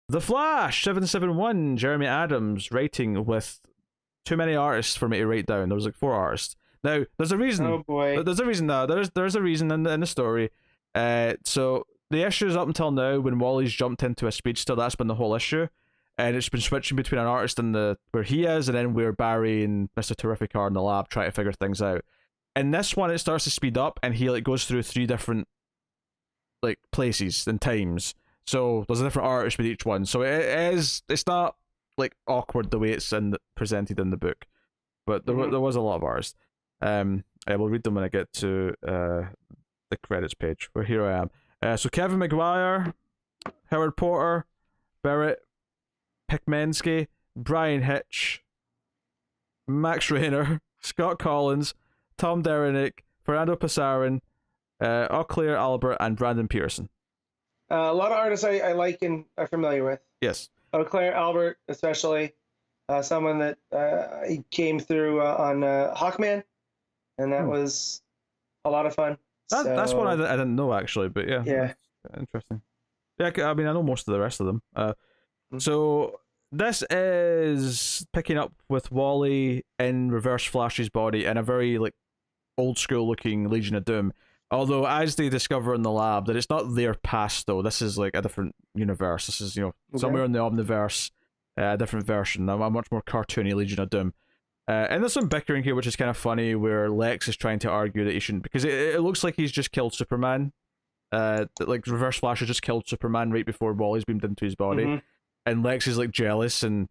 The Flash 771, Jeremy Adams writing with too many artists for me to write down. There was like 4 artists. Now there's a reason. Oh boy. There's a reason now. There's a reason in the story. So the issues up until now, when Wally's jumped into a speedster, that's been the whole issue, and it's been switching between an artist and the where he is, and then where Barry and Mr. Terrific are in the lab trying to figure things out. In this one, it starts to speed up, and he like goes through 3 different like places and times. So there's a different artist with each one. So it's not like awkward the way it's presented in the book, but there was a lot of artists. I will read them when I get to the credits page. Where here I am. So Kevin McGuire, Howard Porter, Barrett Pikmensky, Brian Hitch, Max Rayner, Scott Collins, Tom Derenick, Fernando Passarin, Auclair Albert, and Brandon Pearson. A lot of artists I like and are familiar with. Yes. Claire Albert, especially, someone that came through on Hawkman, and that was a lot of fun. That's one I didn't know actually, but yeah, interesting. Yeah, I mean I know most of the rest of them. So this is picking up with Wally in Reverse Flash's body in a very like old school looking Legion of Doom. Although, as they discover in the lab, that it's not their past, though. This is like a different universe. This is, somewhere in the Omniverse, a different version, a much more cartoony Legion of Doom. And there's some bickering here, which is kind of funny, where Lex is trying to argue that he shouldn't, because it looks like he's just killed Superman. Like Reverse Flash has just killed Superman right before Wally's beamed into his body, and Lex is like jealous and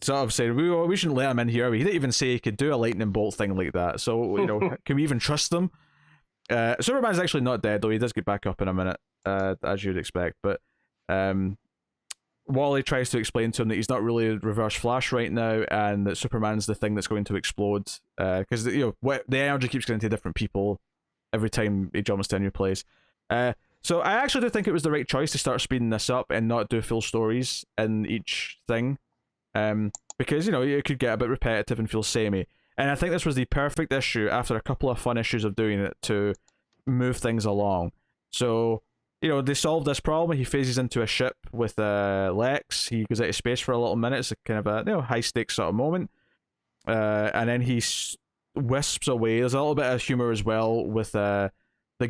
sort of saying, we shouldn't let him in here. He didn't even say he could do a lightning bolt thing like that. So can we even trust them? Superman's actually not dead, though. He does get back up in a minute, as you'd expect. But Wally tries to explain to him that he's not really Reverse Flash right now, and that Superman's the thing that's going to explode. Because the energy keeps getting to different people every time he jumps to a new place. So I actually do think it was the right choice to start speeding this up and not do full stories in each thing. Because it could get a bit repetitive and feel samey. And I think this was the perfect issue after a couple of fun issues of doing it to move things along. So, they solve this problem. He phases into a ship with Lex. He goes out of space for a little minute. It's a kind of a high stakes sort of moment. And then he wisps away. There's a little bit of humor as well with the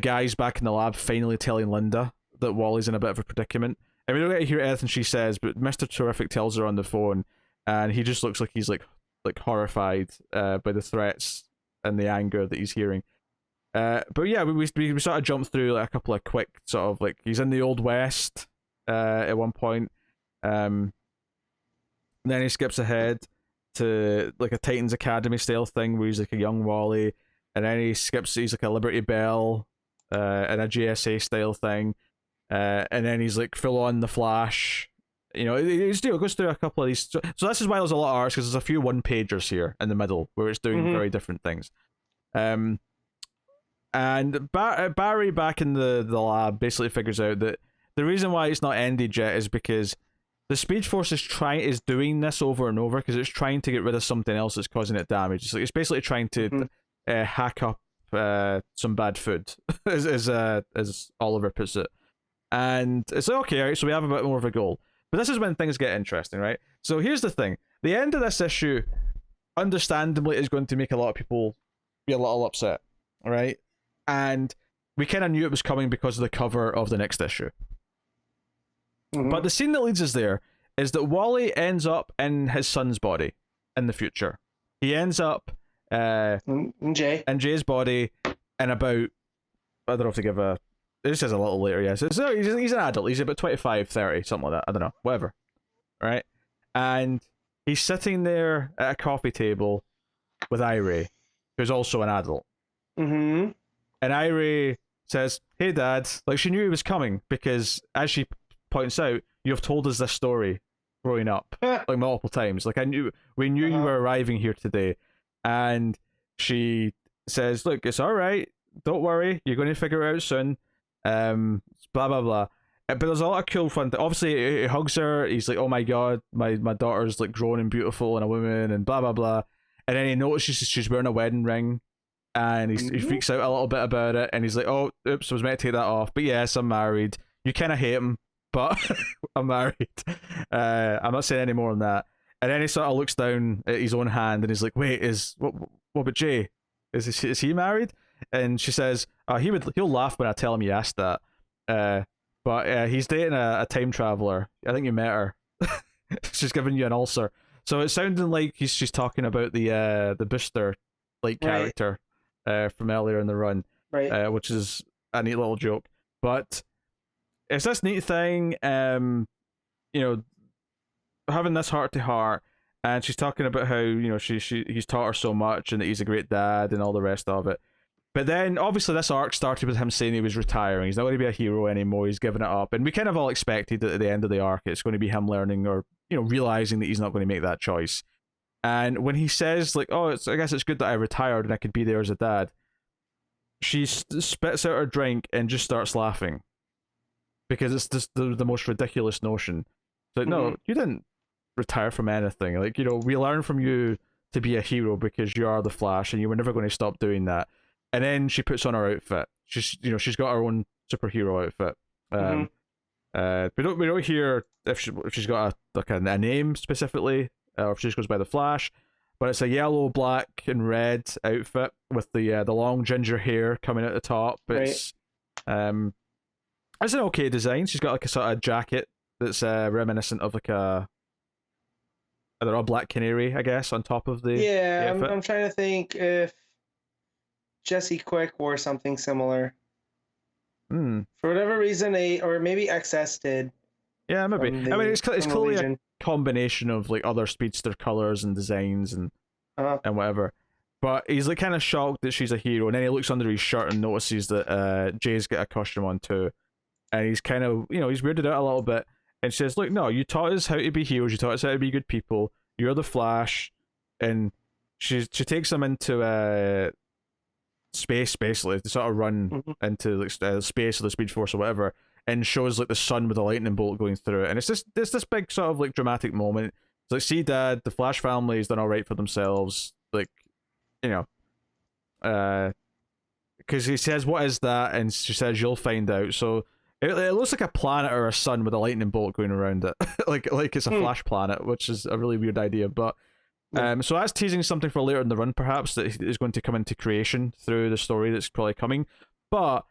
guys back in the lab finally telling Linda that Wally's in a bit of a predicament. And we don't get to hear anything she says, but Mr. Terrific tells her on the phone, and he just looks like he's like horrified by the threats and the anger that he's hearing. But yeah, we sort of jump through like a couple of quick sort of like he's in the Old West at one point. Then he skips ahead to like a Titans Academy style thing where he's like a young Wally, and then he's like a Liberty Bell and a JSA style thing, and then he's like full on the Flash. It still goes through a couple of these. So this is why there's a lot of arts, because there's a few one-pagers here in the middle where it's doing very different things. And Barry back in the lab basically figures out that the reason why it's not ended yet is because the Speed Force is doing this over and over because it's trying to get rid of something else that's causing it damage. It's basically trying to hack up some bad food, as Oliver puts it. And it's like, okay, all right, so we have a bit more of a goal. But this is when things get interesting, right? So here's the thing. The end of this issue, understandably, is going to make a lot of people be a little upset, right? And we kind of knew it was coming because of the cover of the next issue. But the scene that leads us there is that Wally ends up in his son's body in the future. He ends up in Jay's body in about, I don't know if to give a... It says a little later, yeah. So he's an adult. He's about 25, 30, something like that. I don't know. Whatever. Right? And he's sitting there at a coffee table with Irie, who's also an adult. And Irie says, hey, Dad. Like, she knew he was coming because, as she points out, you've told us this story growing up, like, multiple times. Like, we knew you were arriving here today. And she says, look, it's all right. Don't worry. You're going to figure it out soon. Blah blah blah. But there's a lot of cool fun. Obviously, he hugs her. He's like, "Oh my god, my daughter's like grown and beautiful and a woman," and blah blah blah. And then he notices she's wearing a wedding ring, and he freaks out a little bit about it. And he's like, "Oh, oops, I was meant to take that off." But yes, I'm married. You kind of hate him but I'm married. I'm not saying any more than that. And then he sort of looks down at his own hand and he's like, wait, what about Jay? Is he married? And she says, he'll laugh when I tell him you asked that. But he's dating a time traveler. I think you met her. She's giving you an ulcer. So it's sounding like she's talking about the Booster character from earlier in the run, Right. which is a neat little joke. But it's this neat thing, having this heart to heart, and she's talking about how he's taught her so much and that he's a great dad and all the rest of it. But then obviously this arc started with him saying he was retiring. He's not going to be a hero anymore. He's given it up, and we kind of all expected that at the end of the arc it's going to be him learning or realizing that he's not going to make that choice. And when he says like, "Oh, I guess it's good that I retired and I could be there as a dad," she spits out her drink and just starts laughing because it's just the most ridiculous notion. It's like, no, you didn't retire from anything. Like, we learn from you to be a hero because you are the Flash and you were never going to stop doing that. And then she puts on her outfit. She's got her own superhero outfit. We don't hear if she's got a name specifically, or if she just goes by the Flash. But it's a yellow, black, and red outfit with the long ginger hair coming at the top. It's an okay design. She's got like a sort of jacket that's reminiscent of like a black canary, I guess, on top of the outfit. I'm trying to think if Jesse Quick wore something similar. For whatever reason, or maybe XS did. Yeah, maybe. It's clearly a combination of like other speedster colors and designs and whatever. But he's like kind of shocked that she's a hero, and then he looks under his shirt and notices that Jay's got a costume on too, and he's kind of he's weirded out a little bit, and says, "Look, no, you taught us how to be heroes. You taught us how to be good people. You're the Flash," and she takes him into space basically to sort of run into like space or the Speed Force or whatever, and shows like the sun with a lightning bolt going through it, and it's this big sort of like dramatic moment. It's like, see, Dad, the Flash family has done all right for themselves, like because he says, "What is that?" and she says, "You'll find out." So it looks like a planet or a sun with a lightning bolt going around it, like it's a Flash planet, which is a really weird idea, but. So that's teasing something for later in the run, perhaps, that is going to come into creation through the story that's probably coming. But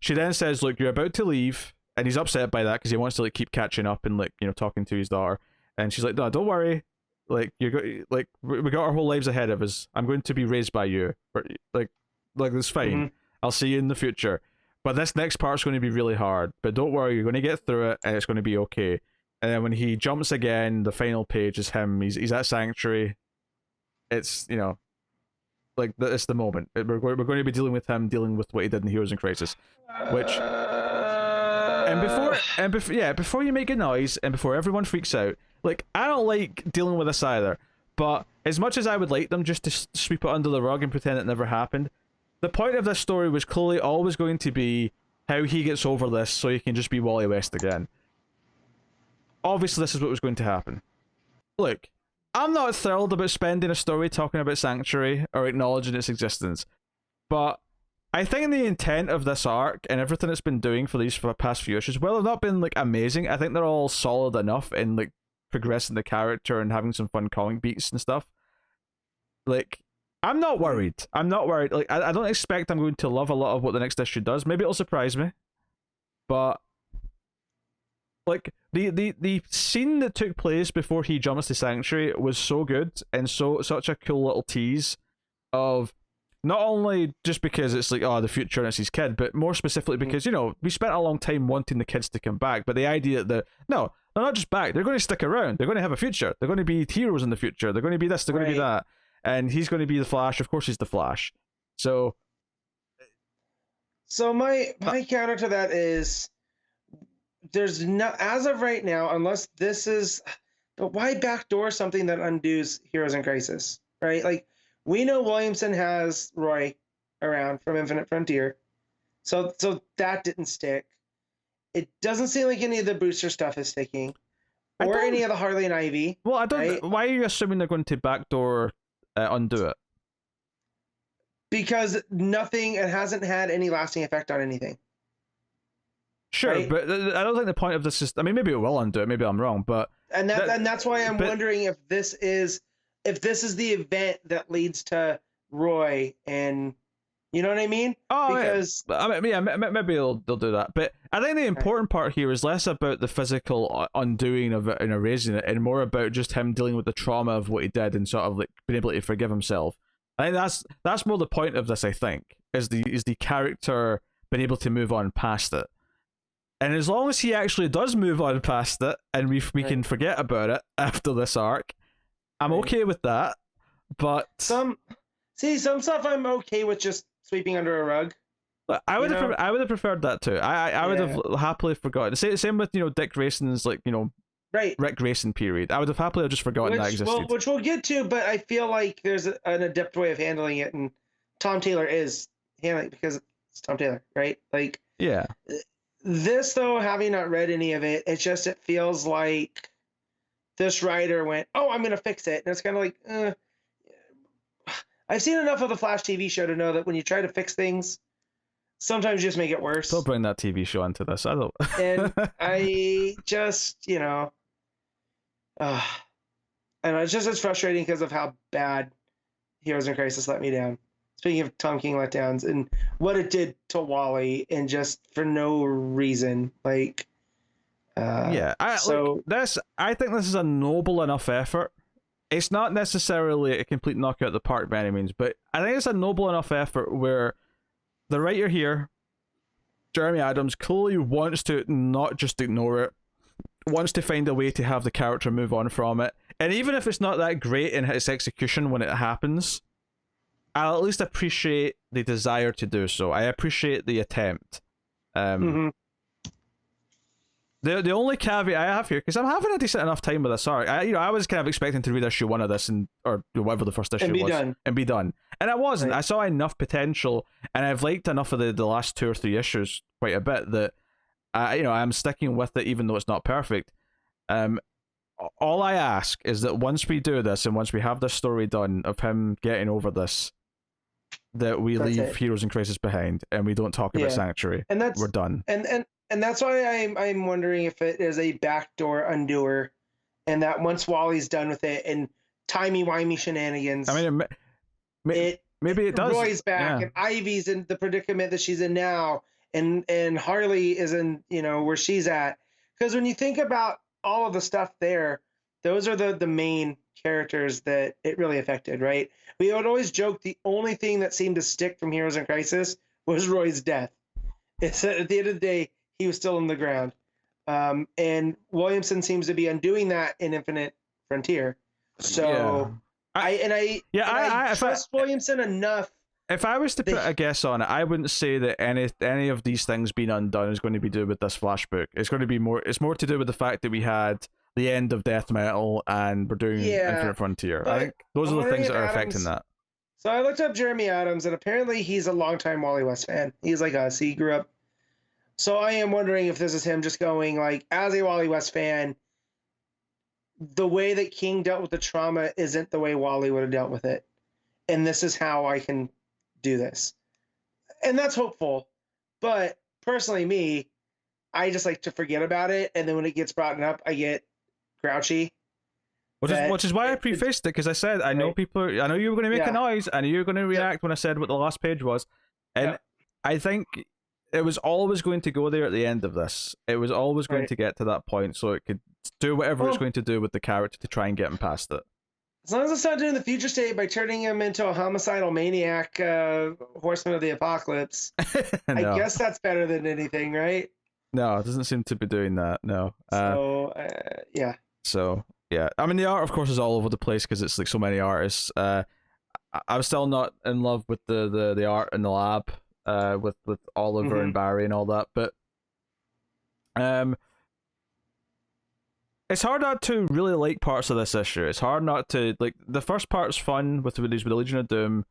she then says, "Look, you're about to leave," and he's upset by that because he wants to like keep catching up and like talking to his daughter. And she's like, "No, don't worry. Like we got our whole lives ahead of us. I'm going to be raised by you. Like it's fine. I'll see you in the future. But this next part's going to be really hard. But don't worry, you're going to get through it, and it's going to be okay." And then when he jumps again, the final page is him. He's at Sanctuary. It's it's the moment. We're going to be dealing with him, dealing with what he did in Heroes in Crisis, which before you make a noise and before everyone freaks out, like, I don't like dealing with this either. But as much as I would like them just to sweep it under the rug and pretend it never happened, the point of this story was clearly always going to be how he gets over this so he can just be Wally West again. Obviously, this is what was going to happen. Look, I'm not thrilled about spending a story talking about Sanctuary or acknowledging its existence, but I think the intent of this arc and everything it's been doing for these past few issues, well, they've not been like amazing. I think they're all solid enough in like progressing the character and having some fun comic beats and stuff. Like, I'm not worried. Like, I don't expect I'm going to love a lot of what the next issue does. Maybe it'll surprise me, but like the scene that took place before he jumps to Sanctuary was so good and such a cool little tease of not only just because it's like, oh, the future and it's his kid, but more specifically because we spent a long time wanting the kids to come back, but the idea that no, they're not just back, they're going to stick around, they're going to have a future, they're going to be heroes in the future, they're going to be this, they're going to be that, and he's going to be the Flash. Of course he's the Flash. So my counter to that is, there's no, as of right now, unless this is, but why backdoor something that undoes Heroes in Crisis, right? Like, we know Williamson has Roy around from Infinite Frontier, so that didn't stick. It doesn't seem like any of the Booster stuff is sticking, or any of the Harley and Ivy. Well, I don't. Right? Why are you assuming they're going to backdoor undo it? Because it hasn't had any lasting effect on anything. Sure, right? but I don't think the point of this is. I mean, maybe it will undo it. Maybe I'm wrong, but And that's why I'm but- wondering if this is the event that leads to Roy, and you know what I mean? Oh, Because I mean, yeah, maybe they'll do that. But I think the important part here is less about the physical undoing of it and erasing it, and more about just him dealing with the trauma of what he did and sort of like being able to forgive himself. I think that's more the point of this. I think is the character being able to move on past it. And as long as he actually does move on past it, and we can forget about it after this arc, I'm okay with that. But some stuff I'm okay with just sweeping under a rug. I would have preferred that too. I would have happily forgotten. Same with Dick Grayson's Right. Rick Grayson period. I would have happily just forgotten that existed. Which we'll get to, but I feel like there's an adept way of handling it, and Tom Taylor is handling it because it's Tom Taylor, right? Like, yeah. This, though, having not read any of it, it feels like this writer went, "Oh, I'm gonna fix it," and it's kind of like, I've seen enough of the Flash TV show to know that when you try to fix things, sometimes you just make it worse. Don't bring that TV show into this. I don't. And I just, and it's frustrating because of how bad Heroes in Crisis let me down. Speaking of Tom King letdowns and what it did to Wally, and just for no reason, like. I think this is a noble enough effort. It's not necessarily a complete knockout of the park by any means, but I think it's a noble enough effort where the writer here, Jeremy Adams, clearly wants to not just ignore it, wants to find a way to have the character move on from it. And even if it's not that great in its execution when it happens, I'll at least appreciate the desire to do so. I appreciate the attempt. The only caveat I have here, because I'm having a decent enough time with this arc, I was kind of expecting to read issue 1 of this or whatever the first issue was, and be done, and I wasn't. Right. I saw enough potential, and I've liked enough of the last 2 or 3 issues quite a bit that I'm sticking with it, even though it's not perfect. All I ask is that once we do this, and once we have this story done of him getting over this, that we leave Heroes in Crisis behind, and we don't talk about Sanctuary, and we're done. And that's why I'm wondering if it is a backdoor undoer, and that once Wally's done with it and timey-wimey shenanigans, I mean, maybe it does. Roy's back, and Ivy's in the predicament that she's in now, and Harley is in where she's at. Because when you think about all of the stuff there, those are the main characters that it really affected, right? We would always joke the only thing that seemed to stick from Heroes in Crisis was Roy's death. It's at the end of the day, he was still on the ground. And Williamson seems to be undoing that in Infinite Frontier. So I trust Williamson enough. If I was to put a guess on it, I wouldn't say that any of these things being undone is going to be due with this Flash book. It's going to be more. It's more to do with the fact that we had the end of Death Metal and we're doing Infinite Frontier. I think those are the things that are affecting that. So I looked up Jeremy Adams, and apparently he's a longtime Wally West fan. He's like us. He grew up. So I am wondering if this is him just going, like, as a Wally West fan, the way that King dealt with the trauma isn't the way Wally would have dealt with it. And this is how I can do this. And that's hopeful. But personally, I just like to forget about it. And then when it gets brought up, I get grouchy. Which is why I prefaced it, because I said, I know you were going to make a noise. I knew you were going to react when I said what the last page was. And I think it was always going to go there at the end of this. It was always going to get to that point so it could do whatever it's going to do with the character to try and get him past it. As long as it's not doing the future state by turning him into a homicidal maniac horseman of the apocalypse, I guess that's better than anything, right? No, it doesn't seem to be doing that, no. So, I mean, the art, of course, is all over the place because it's like so many artists. I'm still not in love with the art in the lab. With Oliver and Barry and all that, but it's hard not to really like parts of this issue. It's hard not to like the first part's fun with the Legion of Doom,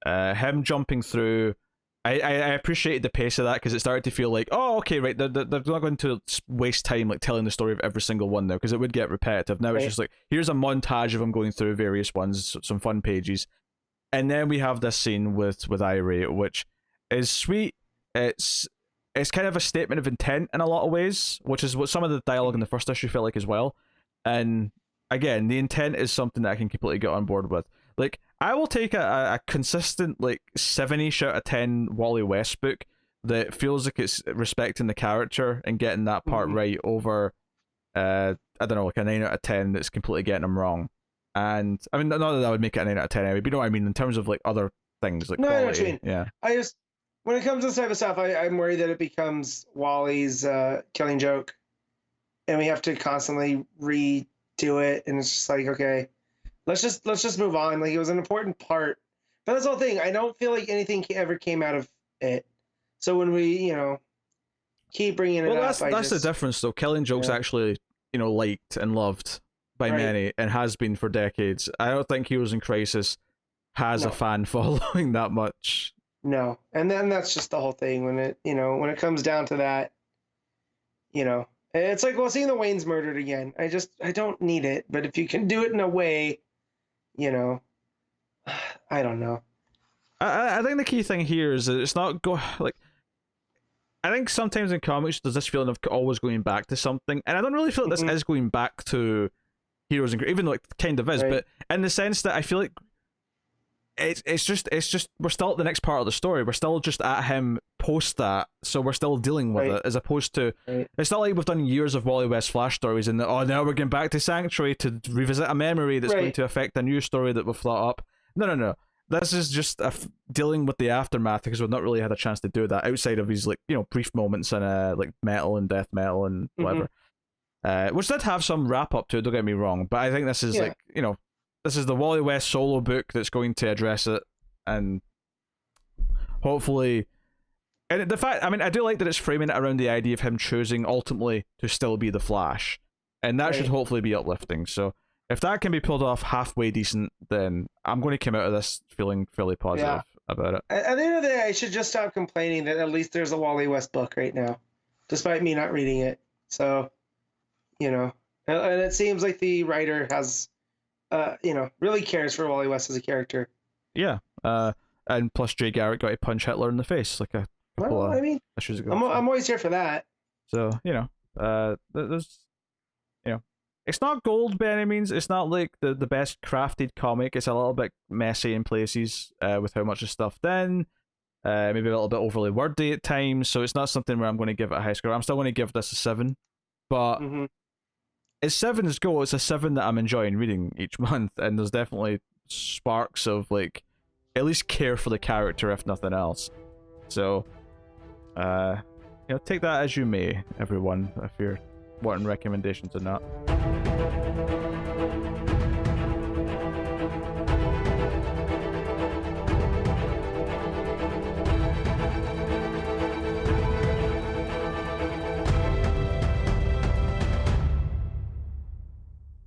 him jumping through. I appreciated the pace of that because it started to feel like, oh, okay, right, they're not going to waste time like telling the story of every single one now because it would get repetitive. Now it's just like, here's a montage of him going through various ones, some fun pages, and then we have this scene with Irie, which is sweet. It's it's kind of a statement of intent in a lot of ways, which is what some of the dialogue in the first issue felt like as well. And again, the intent is something that I can completely get on board with. Like, I will take a consistent like 7-ish out of 10 Wally West book that feels like it's respecting the character and getting that part right over I don't know, like a 9 out of 10 that's completely getting them wrong. And I mean, not that I would make it a 9 out of 10 anyway, but you know what I mean in terms of like other things like no, quality. I know what you mean. Yeah. I just, when it comes to this type of stuff, I'm worried that it becomes Wally's Killing Joke, and we have to constantly redo it, and it's just like, okay, let's just move on. Like, it was an important part, but that's the whole thing. I don't feel like anything ever came out of it. So when we, keep bringing it up, that's the difference though. Killing Joke's actually, liked and loved by many and has been for decades. I don't think Heroes in Crisis has a fan following that much. No, and then that's just the whole thing when it comes down to that, it's like, well, seeing the Waynes murdered again. I don't need it, but if you can do it in a way, I don't know. I think the key thing here is that it's not I think sometimes in comics there's this feeling of always going back to something, and I don't really feel like this is going back to Heroes and even though it kind of is, but in the sense that I feel like it's just we're still at the next part of the story. We're still just at him post that, so we're still dealing with it as opposed to it's not like we've done years of Wally West Flash stories and now we're going back to Sanctuary to revisit a memory that's going to affect a new story that we've thought up. No. This is just dealing with the aftermath because we've not really had a chance to do that outside of these brief moments in like metal and death metal and whatever. Which did have some wrap up to it, don't get me wrong, but I think this is this is the Wally West solo book that's going to address it, and hopefully, and the fact, I mean, I do like that it's framing it around the idea of him choosing ultimately to still be the Flash, and that should hopefully be uplifting. So if that can be pulled off halfway decent, then I'm going to come out of this feeling fairly positive about it. At the end of the day, I should just stop complaining that at least there's a Wally West book right now, despite me not reading it. So, and it seems like the writer has, really cares for Wally West as a character. Yeah. And plus Jay Garrick got to punch Hitler in the face like a couple of issues ago. I'm always here for that. So, there's, it's not gold by any means. It's not like the best crafted comic. It's a little bit messy in places with how much is stuffed in. Maybe a little bit overly wordy at times. So it's not something where I'm going to give it a high score. I'm still going to give this a 7. But as 7s go, it's a 7 that I'm enjoying reading each month. And there's definitely sparks of like at least care for the character, if nothing else. So, take that as you may, everyone, if you're wanting recommendations or not.